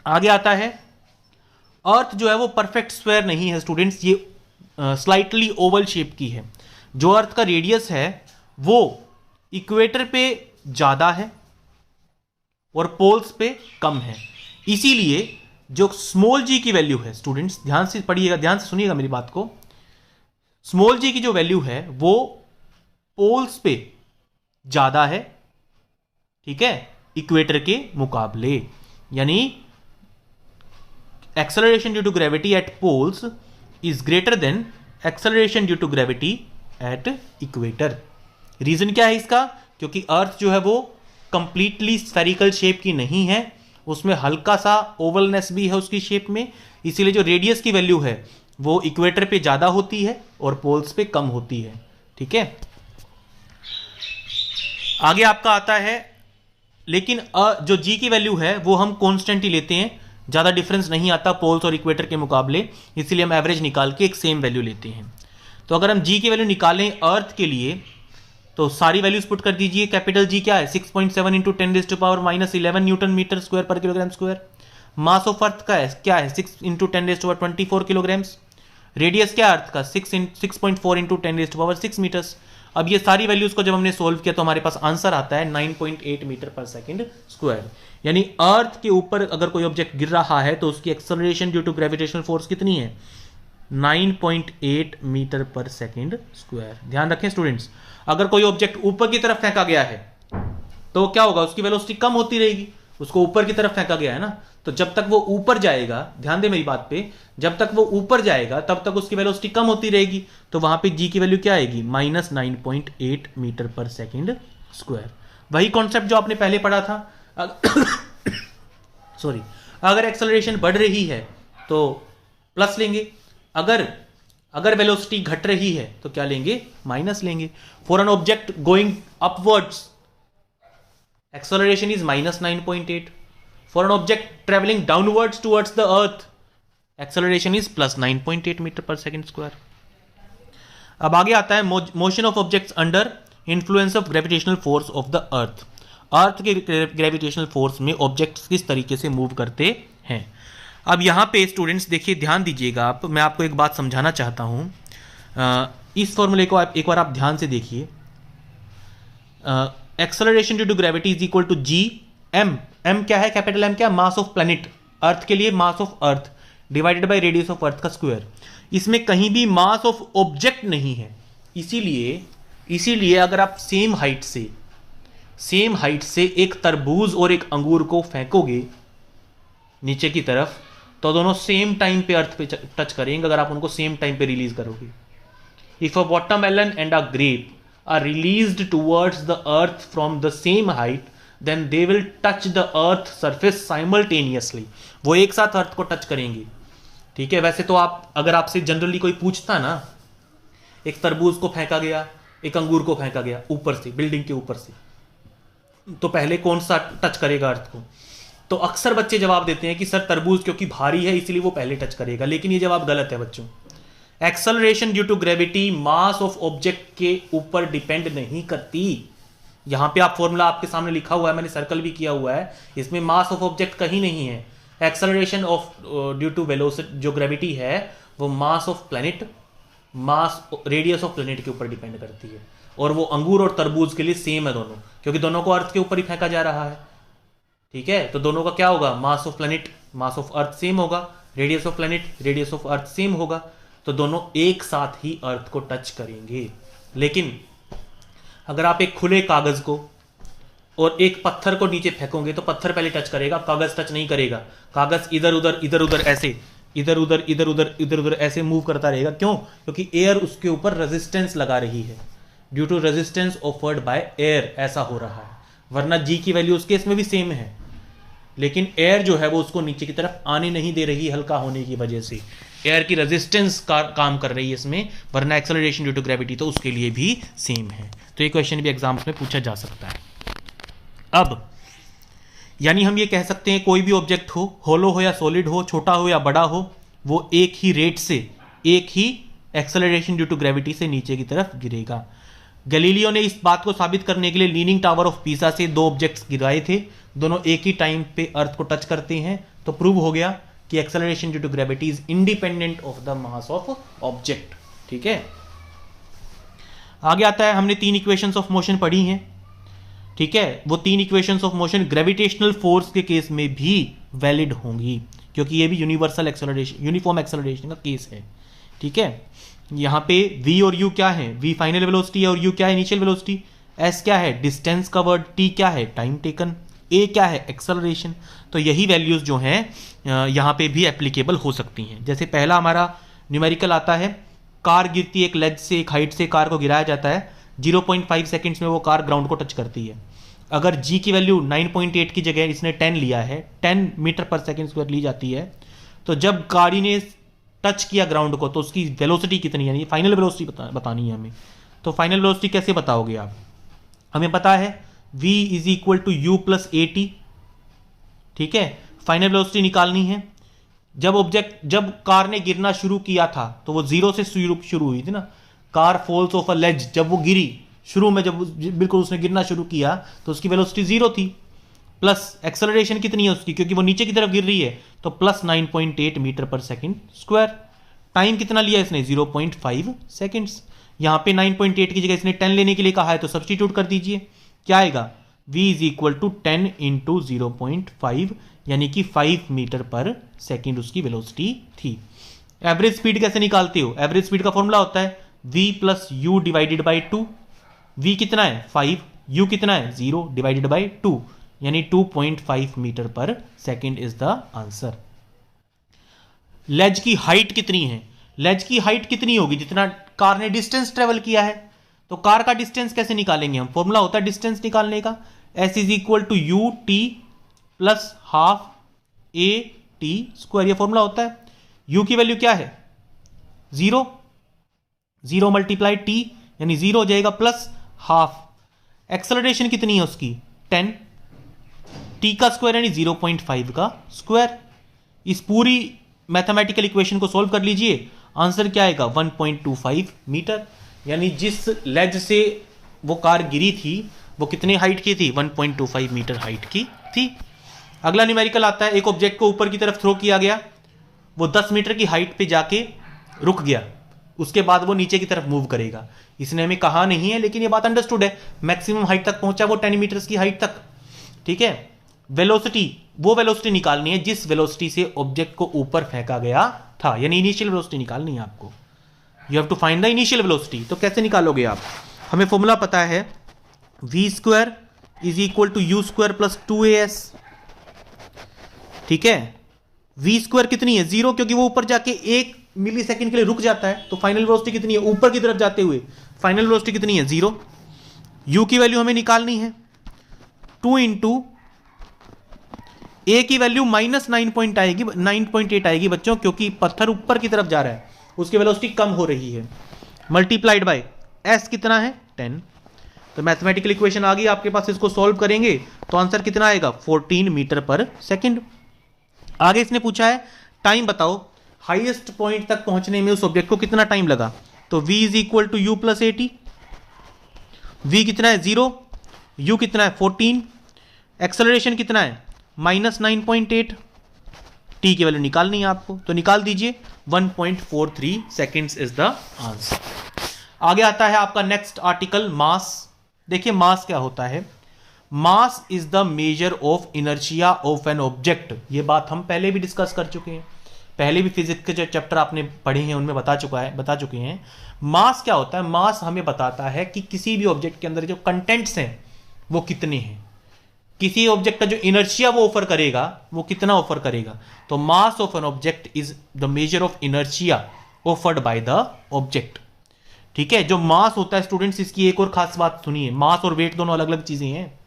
आगे आता है, अर्थ जो है वो परफेक्ट स्क्वायर नहीं है स्टूडेंट्स, ये स्लाइटली ओवल शेप की है। जो अर्थ का रेडियस है वो इक्वेटर पे ज्यादा है और पोल्स पे कम है, इसीलिए जो स्मॉल g की वैल्यू है स्टूडेंट्स, ध्यान से पढ़िएगा, ध्यान से सुनिएगा मेरी बात को। स्मॉल g की जो वैल्यू है वो पोल्स पे ज्यादा है, ठीक है, इक्वेटर के मुकाबले। यानी acceleration due to gravity at poles is greater than acceleration due to gravity at equator. Reason क्या है इसका? क्योंकि अर्थ जो है वो कंप्लीटली स्फेरिकल शेप की नहीं है, उसमें हल्का सा ओवलनेस भी है उसकी शेप में, इसीलिए जो रेडियस की वैल्यू है वो इक्वेटर पे ज्यादा होती है और पोल्स पे कम होती है। ठीक है, आगे आपका आता है, लेकिन जो जी की वैल्यू है वो हम कॉन्स्टेंट ही लेते हैं, ज़्यादा डिफरेंस नहीं आता पोल्स और इक्वेटर के मुकाबले, इसलिए हम एवरेज निकाल के एक सेम वैल्यू लेते हैं। तो अगर हम जी की वैल्यू निकालें अर्थ के लिए तो सारी वैल्यूज पुट कर दीजिए। कैपिटल जी क्या है 6.7 इंटू 10⁻⁻11 न्यूटन मीटर स्क्वायर पर kilogram square. Mass of earth का है क्या है 6 इंटू 10⁻24 किलोग्राम्स। रेडियस क्या अर्थ का 6.4 इंटू 10⁻6 मीटर्स। अब ये सारी वैल्यूज को जब हमने सोल्व किया तो हमारे पास आंसर आता है 9.8 मीटर पर सेकंड स्क्वायर। यानी अर्थ के ऊपर अगर कोई ऑब्जेक्ट गिर रहा है तो उसकी acceleration due to gravitational force कितनी है 9.8 मीटर पर सेकंड स्क्वायर। ध्यान रखें स्टूडेंट्स, अगर कोई ऑब्जेक्ट ऊपर की तरफ फेंका गया है तो क्या होगा, उसकी वेलोसिटी कम होती रहेगी, उसको ऊपर की तरफ फेंका गया है ना, तो जब तक वो ऊपर जाएगा, ध्यान दे मेरी बात पे, जब तक वो ऊपर जाएगा तब तक उसकी वेलोसिटी कम होती रहेगी, तो वहां पे जी की वैल्यू क्या आएगी -9.8 मीटर पर सेकंड स्क्वायर। वही कॉन्सेप्ट जो आपने पहले पढ़ा था। सॉरी, अगर एक्सेलरेशन बढ़ रही है तो प्लस लेंगे, अगर वेलोसिटी घट रही है तो क्या लेंगे माइनस लेंगे। For an object going upwards acceleration is -9.8। For an object travelling downwards towards the earth acceleration is +9.8 metre per second square. अब आगे आता है motion of objects under influence of gravitational force of the earth. Earth के gravitational force में objects किस तरीके से move करते हैं। अब यहाँ पे स्टूडेंट्स देखिए, ध्यान दीजिएगा आप, मैं आपको एक बात समझाना चाहता हूँ। इस फॉर्मूले को आप एक बार आप ध्यान से देखिए। Acceleration due to gravity is equal to G M. M क्या है, कैपिटल एम क्या, मास ऑफ प्लैनेट, अर्थ के लिए मास of earth divided by radius of earth का स्क्वायर। इसमें कहीं भी मास ऑफ ऑब्जेक्ट नहीं है, इसीलिए अगर आप सेम हाइट से एक तरबूज और एक अंगूर को फेंकोगे नीचे की तरफ तो दोनों सेम टाइम पे अर्थ पे टच करेंगे अगर आप उनको सेम टाइम पे रिलीज करोगे। If a watermelon and a grape are released towards the earth from the same height then they will touch the earth surface simultaneously. वो एक साथ अर्थ को टच करेंगे, ठीक है। वैसे तो आप, अगर आपसे जनरली कोई पूछता ना, एक तरबूज को फेंका गया, एक अंगूर को फेंका गया ऊपर से, बिल्डिंग के ऊपर से, तो पहले कौन सा टच करेगा अर्थ को, तो अक्सर बच्चे जवाब देते हैं कि सर तरबूज क्योंकि भारी है इसलिए वो पहले टच करेगा, लेकिन ये जवाब गलत है बच्चों। Acceleration due to gravity mass of object के ऊपर डिपेंड नहीं करती। यहां पे आप फॉर्मूला आपके सामने लिखा हुआ है, मैंने सर्कल भी किया हुआ है, इसमें मास ऑफ ऑब्जेक्ट कहीं नहीं है। Acceleration of due to velocity जो ग्रेविटी है वो mass of planet, mass radius of planet के ऊपर डिपेंड करती है, और वो अंगूर और तरबूज के लिए सेम है दोनों, क्योंकि दोनों को अर्थ के ऊपर ही फेंका जा रहा है, ठीक है। तो दोनों का क्या होगा, mass of planet mass of earth same होगा, radius of planet radius of earth same होगा, तो दोनों एक साथ ही अर्थ को टच करेंगे। लेकिन अगर आप एक खुले कागज को और एक पत्थर को नीचे फेंकोगे तो पत्थर पहले टच करेगा, कागज टच नहीं करेगा। कागज इधर उधर ऐसे इधर उधर ऐसे मूव करता रहेगा। क्यों? क्योंकि एयर उसके ऊपर रेजिस्टेंस लगा रही है, due to resistance offered by air ऐसा हो रहा है। वरना जी की वैल्यू उस केस में भी सेम है, लेकिन एयर जो है वो उसको नीचे की तरफ आने नहीं दे रही हल्का होने की वजह से। एयर की रेजिस्टेंस काम कर रही है इसमें, वरना एक्सेलरेशन ड्यू टू ग्रेविटी तो उसके लिए भी सेम है। तो ये क्वेश्चन भी एग्जाम्स में पूछा जा सकता है। अब यानी हम ये कह सकते हैं कोई भी ऑब्जेक्ट हो, होलो हो या सॉलिड हो, छोटा हो या बड़ा हो, वो एक ही रेट से, एक ही एक्सेलरेशन ड्यू टू ग्रेविटी से नीचे की तरफ गिरेगा। गैलीलियो ने इस बात को साबित करने के लिए लीनिंग टावर ऑफ पीसा से दो ऑब्जेक्ट्स गिराए थे, दोनों एक ही टाइम पे अर्थ को टच करते हैं, तो प्रूव हो गया कि acceleration due to gravity is independent of the mass of object. ठीक है, आगे आता है, हमने 3 इक्वेशंस ऑफ मोशन पढ़ी हैं, ठीक है। वो 3 equations of motion gravitational force के केस में भी वैलिड होंगी, क्योंकि ये भी यूनिवर्सल एक्सेलरेशन, यूनिफॉर्म एक्सेलरेशन का केस है, ठीक है। यहां पे v और u क्या है, v फाइनल वेलोसिटी है और u क्या है, इनिशियल वेलोसिटी। s क्या है, डिस्टेंस कवर्ड, t क्या है, टाइम टेकन, a क्या है, एक्सेलरेशन। तो यही वैल्यूज जो हैं यहां पे भी एप्लीकेबल हो सकती हैं। जैसे पहला हमारा न्यूमेरिकल आता है, कार गिरती है एक लेज से, एक हाइट से कार को गिराया जाता है, 0.5 सेकेंड्स में वो कार ग्राउंड को टच करती है। अगर g की वैल्यू 9.8 की जगह इसने 10 लिया है, 10 मीटर पर सेकेंड स्क्वायर ली जाती है, तो जब गाड़ी ने टच किया ग्राउंड को तो उसकी वेलोसिटी कितनी है, फाइनल वेलोसिटी बतानी है हमें। तो फाइनल वेलोसिटी कैसे बताओगे आप, हमें पता है v is equal to U plus A T. ठीक है, फाइनल वेलोसिटी निकालनी है। जब कार ने गिरना शुरू किया था तो वो जीरो से शुरू हुई थी ना। कार फॉल्स ऑफ अ लेज, जब वो गिरी शुरू में, जब बिल्कुल उसने गिरना शुरू किया तो उसकी वेलोसिटी जीरो थी। प्लस एक्सेलरेशन कितनी है उसकी, क्योंकि वो नीचे की तरफ गिर रही है, तो प्लस 9.8 मीटर पर सेकेंड स्क्वायर। टाइम कितना लिया इसने, 0.5 सेकेंड्स। यहां पे 9.8 की जगह इसने 10 लेने के लिए कहा है, तो सब्स्टिट्यूट कर दीजिए। क्या आएगा, v is equal to 10 into 0.5, यानी कि 5 मीटर पर सेकेंड उसकी वेलोसिटी थी। एवरेज स्पीड कैसे निकालते हो, एवरेज स्पीड का फॉर्मूला होता है v plus you divided by 2। v कितना है 5, u कितना है 0 डिवाइडेड बाई 2, यानी 2.5 मीटर पर सेकेंड इज द आंसर। लेज की हाइट कितनी है, लेज की हाइट कितनी होगी, जितना कार ने डिस्टेंस ट्रेवल किया है। तो कार का डिस्टेंस कैसे निकालेंगे हम, फॉर्मूला होता है डिस्टेंस निकालने का, s is equal to U T plus half A T square, ये फॉर्मूला होता है। u की वैल्यू क्या है 0, 0 मल्टीप्लाई टी यानी 0 हो जाएगा, प्लस हाफ। एक्सेलरेशन कितनी है उसकी 10, टी का स्क्वायर यानी 0.5 का स्क्वायर। इस पूरी मैथमेटिकल इक्वेशन को सोल्व कर लीजिए, आंसर क्या आएगा 1.25 मीटर। यानी जिस लेज से वो कार गिरी थी वो कितने हाइट की थी, 1.25 मीटर हाइट की थी। अगला न्यूमेरिकल आता है, एक ऑब्जेक्ट को ऊपर की तरफ थ्रो किया गया, वो 10 मीटर की हाइट पे जाके रुक गया, उसके बाद वो नीचे की तरफ मूव करेगा। इसने हमें कहा नहीं है, लेकिन ये बात अंडरस्टूड है। मैक्सिमम हाइट तक पहुंचा वो 10 मीटर की हाइट तक। ठीक है, वेलोसिटी, वो वेलोसिटी निकालनी है जिस वेलोसिटी से ऑब्जेक्ट को ऊपर फेंका गया था, यानी इनिशियल वेलोसिटी निकालनी है आपको। You have to find the initial velocity. तो कैसे निकालोगे आप, हमें फॉर्मूला पता है v square is equal to U square plus 2as। ठीक है, v स्क्वायर कितनी है 0, क्योंकि वो ऊपर जाके 1 मिली सेकेंड के लिए रुक जाता है, तो फाइनल वेलोसिटी कितनी है ऊपर की तरफ जाते हुए, फाइनल वेलोसिटी कितनी है 0। u की वैल्यू हमें निकालनी है 2 इंटू ए की वैल्यू -9.8 आएगी बच्चों, क्योंकि पत्थर ऊपर की तरफ जा रहा है, उसकी वेलोसिटी कम हो रही है, मल्टीप्लाइड बाय एस कितना है 10। तो मैथमेटिकल इक्वेशन आ गई आपके पास, इसको सॉल्व करेंगे तो आंसर कितना आएगा 14 मीटर पर सेकेंड। आगे इसने पूछा है टाइम बताओ, हाईएस्ट पॉइंट तक पहुंचने में उस ऑब्जेक्ट को कितना टाइम लगा। तो v is equal to U plus A T. v कितना है 0, u कितना है 14, एक्सेलरेशन कितना है -9.8, t की वैल्यू निकालनी है आपको, तो निकाल दीजिए 1.43 सेकेंड्स इज द आंसर। आगे आता है आपका नेक्स्ट आर्टिकल मास। देखिए मास क्या होता है, mass is the major of inertia of an object. ये बात हम पहले भी डिस्कस कर चुके हैं, पहले भी फिजिक्स के जो चैप्टर आपने पढ़े हैं उनमें बता चुके हैं। मास क्या होता है, मास हमें बताता है कि किसी भी ऑब्जेक्ट के अंदर जो कंटेंट्स हैं वो कितने हैं, किसी ऑब्जेक्ट का जो इनर्शिया वो ऑफर करेगा वो कितना ऑफर करेगा। तो mass of an object is the major of inertia offered by the object. ठीक है, जो मास होता है स्टूडेंट्स, इसकी एक और खास बात सुनिए, मास और वेट दोनों अलग अलग चीजें हैं।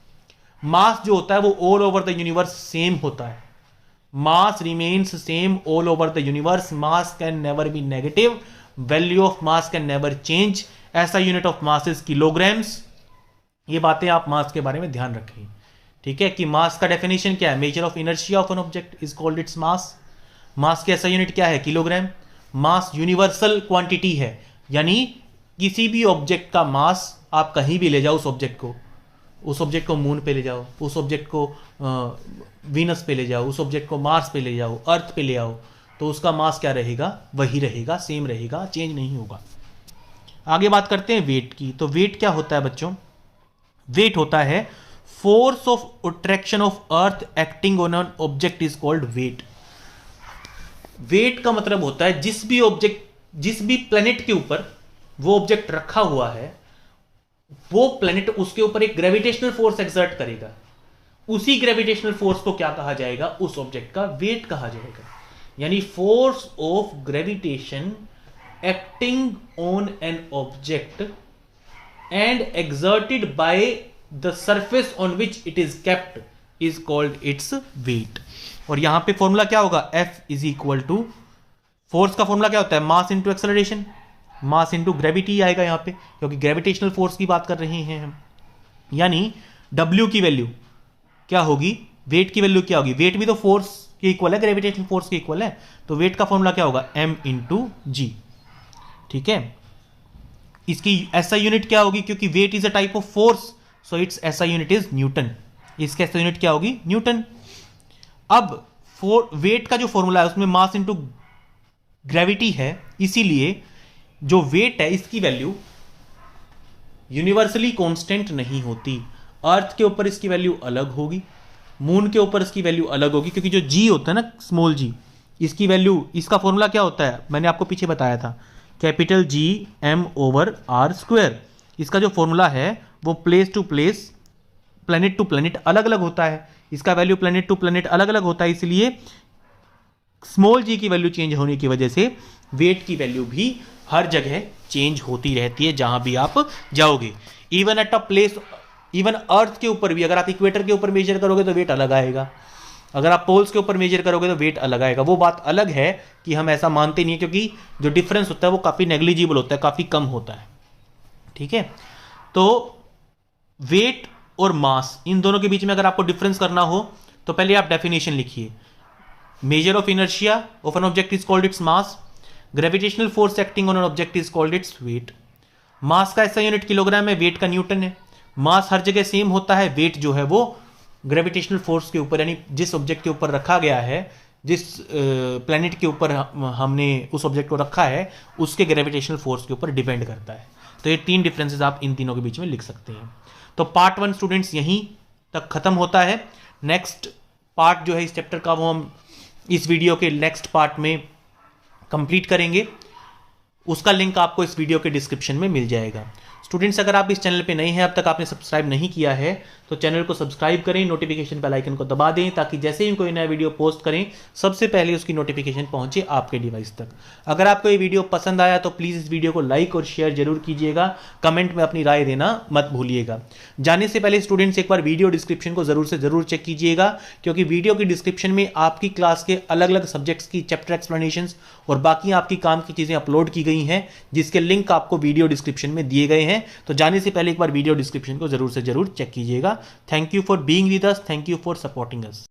मास जो होता है वो all over the universe same होता है, mass remains same all over the universe, mass can never be negative, value of mass can never change, ऐसा unit of mass is kilograms. ये बातें आप मास के बारे में ध्यान रखें। ठीक है, कि मास का डेफिनेशन क्या है, measure of inertia of an object is called its mass. Mass की ऐसा यूनिट क्या है किलोग्राम। मास यूनिवर्सल क्वांटिटी है, यानी किसी भी ऑब्जेक्ट का मास आप कहीं भी ले जाओ, उस ऑब्जेक्ट को मून पे ले जाओ, उस ऑब्जेक्ट को वीनस पे ले जाओ, उस ऑब्जेक्ट को मार्स पे ले जाओ, अर्थ पे ले आओ, तो उसका मास क्या रहेगा, वही रहेगा, सेम रहेगा, चेंज नहीं होगा। आगे बात करते हैं वेट की। तो वेट क्या होता है बच्चों, वेट होता है force of attraction of earth acting on an object is called weight. Weight का मतलब होता है जिस भी प्लेनेट के ऊपर वो ऑब्जेक्ट रखा हुआ है, वो प्लेनेट उसके ऊपर एक ग्रेविटेशनल फोर्स एक्सर्ट करेगा, उसी ग्रेविटेशनल फोर्स को क्या कहा जाएगा, उस ऑब्जेक्ट का वेट कहा जाएगा। यानी force of gravitation acting on an object and exerted by the surface on which it is kept is called its weight. और यहां पे फॉर्मूला क्या होगा, F is equal to, force का फॉर्मूला क्या होता है, mass into acceleration, mass into gravity आएगा यहां पे, क्योंकि ग्रेविटेशनल फोर्स की बात कर रहे हैं हम। यानी डब्ल्यू की वैल्यू क्या होगी, वेट की वैल्यू क्या होगी, वेट भी तो फोर्स के इक्वल है, ग्रेविटेशनल फोर्स के इक्वल है, तो वेट का फॉर्मूला क्या होगा, m इंटू जी। ठीक है, इसकी एसआई यूनिट क्या होगी, क्योंकि weight is a type of force, so its SI unit is newton. इसकी एसआई यूनिट क्या होगी, न्यूटन। अब वेट का जो फॉर्मूला है उसमें मास इंटू ग्रेविटी है, इसीलिए जो वेट है इसकी वैल्यू यूनिवर्सली कांस्टेंट नहीं होती। अर्थ के ऊपर इसकी वैल्यू अलग होगी, मून के ऊपर इसकी वैल्यू अलग होगी, क्योंकि जो जी होता है ना, स्मॉल जी, इसकी वैल्यू, इसका फॉर्मूला क्या होता है, मैंने आपको पीछे बताया था, capital G M over R square. इसका जो फॉर्मूला है वो place to place, planet to planet अलग अलग होता है, इसका वैल्यू प्लेनेट टू प्लेनेट अलग अलग होता है, इसलिए स्मॉल जी की वैल्यू चेंज होने की वजह से वेट की वैल्यू भी हर जगह चेंज होती रहती है जहां भी आप जाओगे। Even at a place, even earth के ऊपर भी अगर आप इक्वेटर के ऊपर मेजर करोगे तो वेट अलग आएगा, अगर आप पोल्स के ऊपर मेजर करोगे तो वेट अलग आएगा। वो बात अलग है कि हम ऐसा मानते नहीं है, क्योंकि जो डिफरेंस होता है वो काफ़ी नेग्लिजिबल होता है, काफ़ी कम होता है। ठीक है, तो वेट और मास, इन दोनों के बीच में अगर आपको डिफरेंस करना हो तो पहले आप डेफिनेशन लिखिए। Measure of inertia of an object is called its mass, gravitational force acting on an object is called its weight. Mass का ऐसा यूनिट किलोग्राम है, वेट का न्यूटन है। मास हर जगह सेम होता है, वेट जो है वो ग्रेविटेशनल फोर्स के ऊपर, यानी जिस ऑब्जेक्ट के ऊपर रखा गया है, जिस प्लेनेट के ऊपर हमने उस ऑब्जेक्ट को रखा है, उसके ग्रेविटेशनल फोर्स के ऊपर डिपेंड करता है। तो ये तीन डिफरेंसेस आप इन तीनों के बीच में लिख सकते हैं। तो पार्ट 1 स्टूडेंट्स यहीं तक खत्म होता है। नेक्स्ट पार्ट जो है इस चैप्टर का वो हम इस वीडियो के नेक्स्ट पार्ट में कंप्लीट करेंगे, उसका लिंक आपको इस वीडियो के डिस्क्रिप्शन में मिल जाएगा। स्टूडेंट्स, अगर आप इस चैनल पे नए हैं, अब तक आपने सब्सक्राइब नहीं किया है, तो चैनल को सब्सक्राइब करें, नोटिफिकेशन बेल आइकन को दबा दें, ताकि जैसे ही कोई नया वीडियो पोस्ट करें सबसे पहले उसकी नोटिफिकेशन पहुंचे आपके डिवाइस तक। अगर आपको ये वीडियो पसंद आया तो प्लीज़ इस वीडियो को लाइक और शेयर जरूर कीजिएगा, कमेंट में अपनी राय देना मत भूलिएगा। जाने से पहले स्टूडेंट्स एक बार वीडियो डिस्क्रिप्शन को जरूर से जरूर चेक कीजिएगा, क्योंकि वीडियो की डिस्क्रिप्शन में आपकी क्लास के अलग अलग सब्जेक्ट्स की चैप्टर एक्सप्लेनेशंस और बाकी आपकी काम की चीज़ें अपलोड की गई हैं, जिसके लिंक आपको वीडियो डिस्क्रिप्शन में दिए गए हैं। तो जाने से पहले एक बार वीडियो डिस्क्रिप्शन को जरूर से जरूर चेक कीजिएगा। Thank you for being with us, thank you for supporting us.